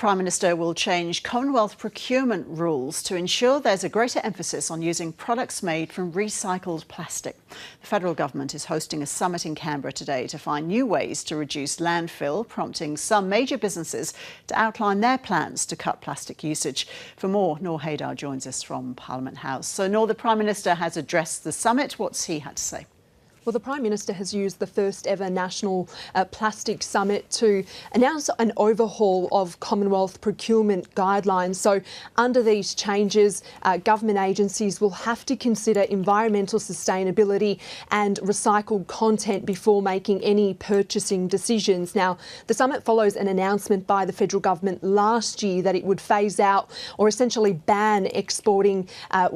Prime Minister will change Commonwealth procurement rules to ensure there's a greater emphasis on using products made from recycled plastic. The federal government is hosting a summit in Canberra today to find new ways to reduce landfill, prompting some major businesses to outline their plans to cut plastic usage. For more, Noor Haydar joins us from Parliament House. So, Noor, the Prime Minister has addressed the summit. What's he had to say? Well, the Prime Minister has used the first ever National Plastic Summit to announce an overhaul of Commonwealth procurement guidelines. So under these changes, government agencies will have to consider environmental sustainability and recycled content before making any purchasing decisions. Now, the summit follows an announcement by the federal government last year that it would phase out or essentially ban exporting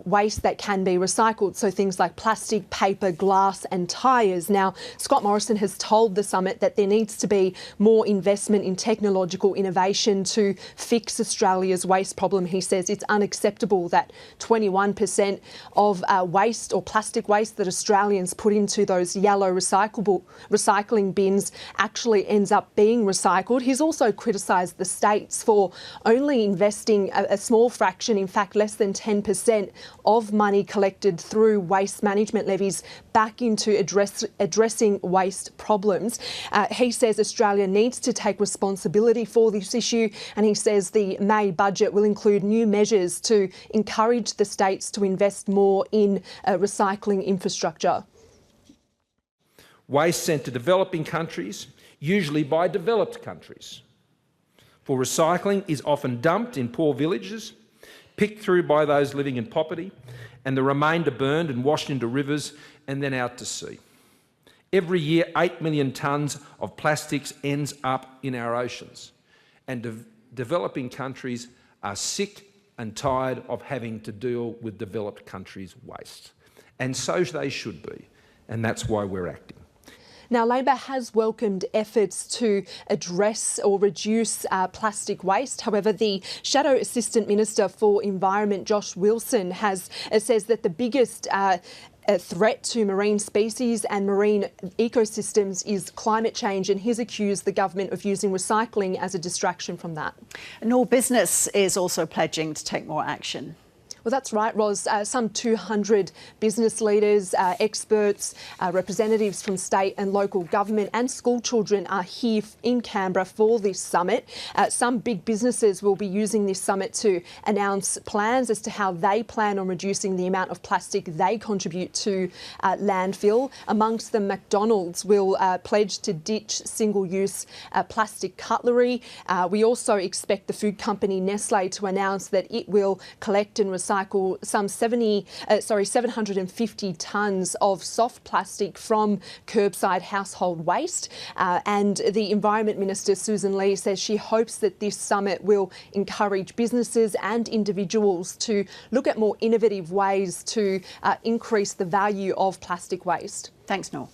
waste that can be recycled. So things like plastic, paper, glass and tyres. Now, Scott Morrison has told the summit that there needs to be more investment in technological innovation to fix Australia's waste problem. He says it's unacceptable that 21% of waste or plastic waste that Australians put into those yellow recycling bins actually ends up being recycled. He's also criticised the states for only investing a small fraction, in fact less than 10% of money collected through waste management levies back into addressing waste problems. He says Australia needs to take responsibility for this issue, and he says the May budget will include new measures to encourage the states to invest more in recycling infrastructure. Waste sent to developing countries, usually by developed countries, for recycling is often dumped in poor villages, picked through by those living in poverty, and the remainder burned and washed into rivers and then out to sea. Every year, 8 million tonnes of plastics ends up in our oceans, and developing countries are sick and tired of having to deal with developed countries' waste. And so they should be, and that's why we're acting. Now, Labor has welcomed efforts to address or reduce plastic waste. However, the Shadow Assistant Minister for Environment, Josh Wilson, says that the biggest threat to marine species and marine ecosystems is climate change, and he's accused the government of using recycling as a distraction from that. Nor business is also pledging to take more action. Well, that's right, Ros. Some 200 business leaders, experts, representatives from state and local government and school children are here in Canberra for this summit. Some big businesses will be using this summit to announce plans as to how they plan on reducing the amount of plastic they contribute to landfill. Amongst them, McDonald's will pledge to ditch single-use plastic cutlery. We also expect the food company Nestle to announce that it will collect and recycle some 750 tonnes of soft plastic from curbside household waste. And the Environment Minister, Susan Lee, says she hopes that this summit will encourage businesses and individuals to look at more innovative ways to increase the value of plastic waste. Thanks, Noor.